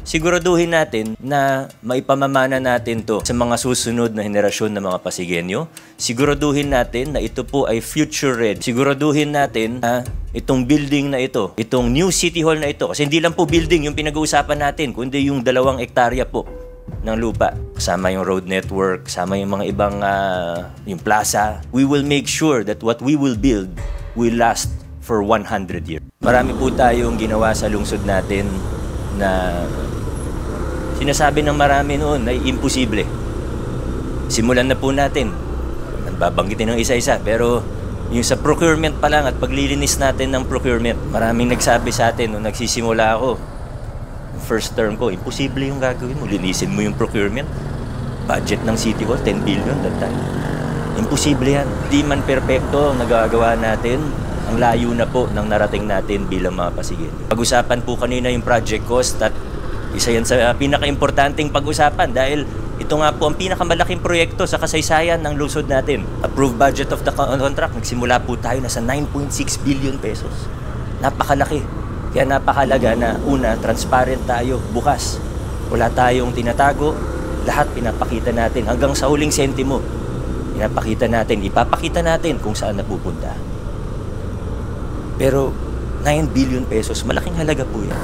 Siguraduhin natin na maipamamana natin to sa mga susunod na henerasyon ng mga Pasigueño. Siguraduhin natin na ito po ay future ready. Siguraduhin natin na itong building na ito, itong new City Hall na ito, kasi hindi lang po building yung pinag-uusapan natin, kundi yung 2 hektarya po ng lupa. Kasama yung road network, kasama yung mga ibang yung plaza. We will make sure that what we will build will last for 100 years. Marami po tayong ginawa sa lungsod natin na sinasabi ng marami noon ay imposible. Simulan na po natin. Babanggitin ng isa-isa, pero yung sa procurement pa lang at paglilinis natin ng procurement, maraming nagsabi sa atin nung nagsisimula ako, first term ko, imposible yung gagawin mo. Linisin mo yung procurement. Budget ng City Hall, 10 billion that time. Imposible yan. Di man perpekto ang nagagawa natin. Ang layo na po ng narating natin bilang mga Pasigueño. Pag-usapan po kanina yung project cost at isa yan sa pinaka-importanting pag-usapan dahil ito nga po ang pinakamalaking proyekto sa kasaysayan ng lungsod natin. Approved budget of the contract, nagsimula po tayo na sa 9.6 billion pesos. Napakalaki. Kaya napakalaga na una, transparent tayo, bukas. Wala tayong tinatago, lahat pinapakita natin hanggang sa huling sentimo. Pinapakita natin, ipapakita natin kung saan napupunta. Pero 9 billion pesos, malaking halaga po yan.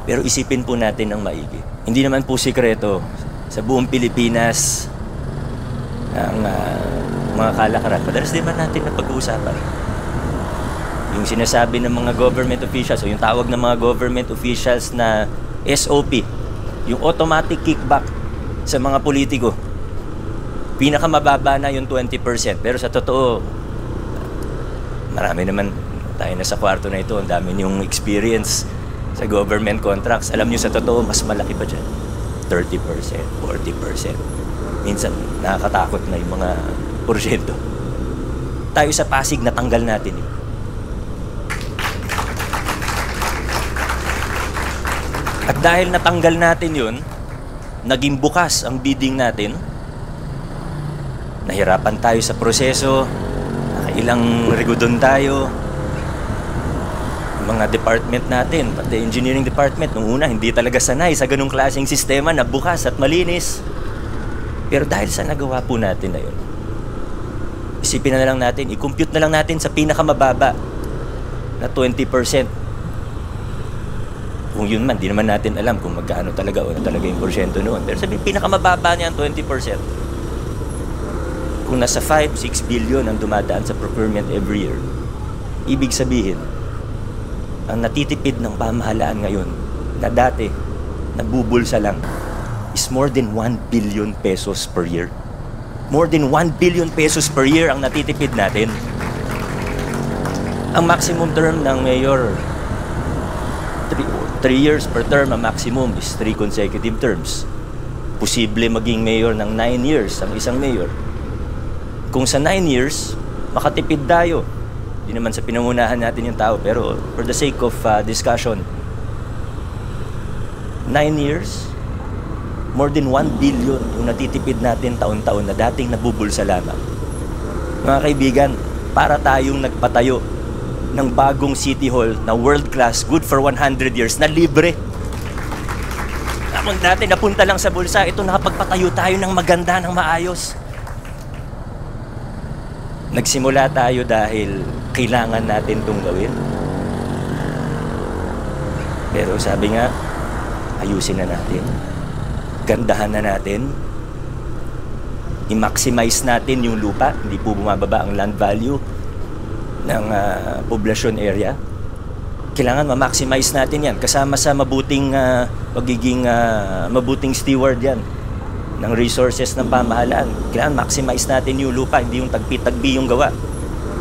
Pero isipin po natin ng maigi. Hindi naman po sikreto sa buong Pilipinas ang mga kalakaran. Madalas din man natin na pag-uusapan. Yung sinasabi ng mga government officials o yung tawag ng mga government officials na SOP, yung automatic kickback sa mga politiko. Pinakamababa na yung 20%. Pero sa totoo, marami naman tayo na sa kwarto na ito. Ang dami niyong experience sa government contracts. Alam niyo sa totoo, mas malaki pa dyan. 30%, 40%. Minsan, nakakatakot na yung mga porsyento. Tayo sa Pasig, natanggal natin eh. At dahil natanggal natin yun, naging bukas ang bidding natin, nahirapan tayo sa proseso, nakailang rigudon tayo, mga department natin, pati engineering department, nung una hindi talaga sanay sa ganung klaseng sistema na bukas at malinis. Pero dahil sa nagawa po natin na yun, isipin na lang natin, i-compute na lang natin sa pinakamababa na 20%. Kung yun man, di naman natin alam kung magkano talaga o talaga yung porsyento noon. Pero sabihin, pinakamababa niyan, 20%. Kung nasa 5-6 billion ang dumadaan sa procurement every year, ibig sabihin, ang natitipid ng pamahalaan ngayon na dati nabubulsa lang is more than 1 billion pesos per year. More than 1 billion pesos per year ang natitipid natin. Ang maximum term ng mayor, 3 years per term, ang maximum is 3 consecutive terms. Posible maging mayor ng 9 years ang isang mayor. Kung sa 9 years, makatipid tayo. Hindi naman sa pinangunahan natin yung tao, pero for the sake of discussion, 9 years, more than 1 billion yung natitipid natin taon-taon na dating nabubulsa lamang. Mga kaibigan, para tayong nagpatayo ng bagong City Hall na world-class, good for 100 years, na libre. Kung dati napunta lang sa bulsa, ito nakapagpatayo tayo ng maganda, ng maayos. Nagsimula tayo dahil kailangan natin itong gawin. Pero sabi nga, ayusin na natin. Gandahan na natin. I-maximize natin yung lupa. Hindi po bumababa ang land value ng poblasyon area. Kailangan ma-maximize natin yan. Kasama sa mabuting pagiging mabuting steward yan ng resources ng pamahalaan. Kailangan maximize natin yung lupa, hindi yung tagpi-tagbi yung gawa.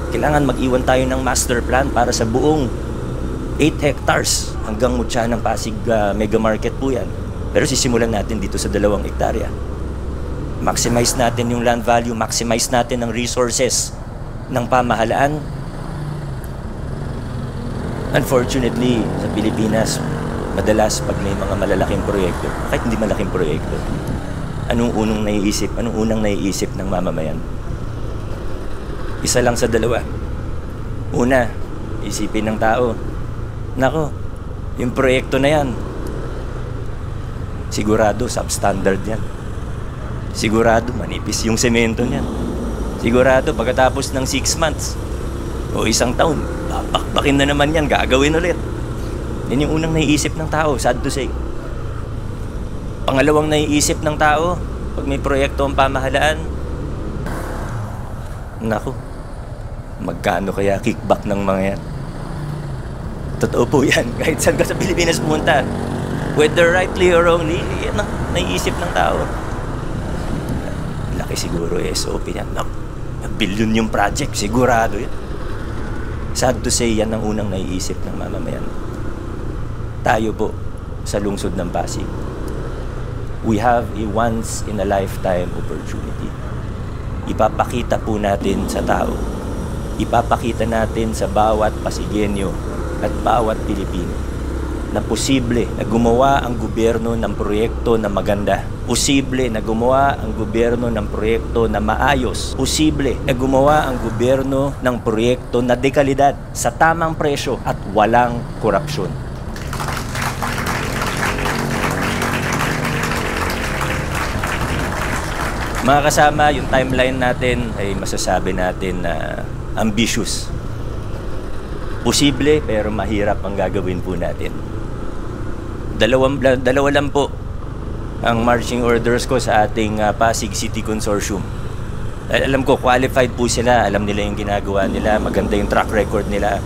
Kailangan mag-iwan tayo ng master plan para sa buong 8 hectares hanggang mutya ng Pasig Mega Market po yan. Pero sisimulan natin dito sa 2 hektarya. Maximize natin yung land value, maximize natin ang resources ng pamahalaan. Unfortunately, sa Pilipinas, madalas pag may mga malalaking proyekto, kahit hindi malaking proyekto, anong unang naiisip ng mamamayan? Isa lang sa 2. Una, isipin ng tao, nako, yung proyekto na yan, Sigurado substandard yan. Sigurado manipis yung semento niyan. Sigurado pagkatapos ng 6 months o isang taon, babakbakin na naman yan, gagawin ulit. Yan yung unang naiisip ng tao, sad to say. Pangalawang naiisip ng tao, pag may proyekto ang pamahalaan, naku, magkano kaya kickback ng mga yan? Totoo po yan, kahit saan ka sa Pilipinas pumunta. Whether rightly or wrongly, yan ang naiisip ng tao. Laki siguro SOP yan. Billion yung project, sigurado yan. Sad to say, yan ang unang naiisip ng mamamayan. Tayo po, sa lungsod ng Pasig, we have a once-in-a-lifetime opportunity. Ipapakita po natin sa tao, ipapakita natin sa bawat Pasigenyo at bawat Pilipino na posible na gumawa ang gobyerno ng proyekto na maganda. Posible na gumawa ang gobyerno ng proyekto na maayos. Posible na gumawa ang gobyerno ng proyekto na dekalidad sa tamang presyo at walang korupsyon. Mga kasama, yung timeline natin ay masasabi natin na ambitious. Posible pero mahirap ang gagawin po natin. Dalawa lang po ang marching orders ko sa ating Pasig City Consortium. Alam ko, qualified po sila. Alam nila yung ginagawa nila. Maganda yung track record nila.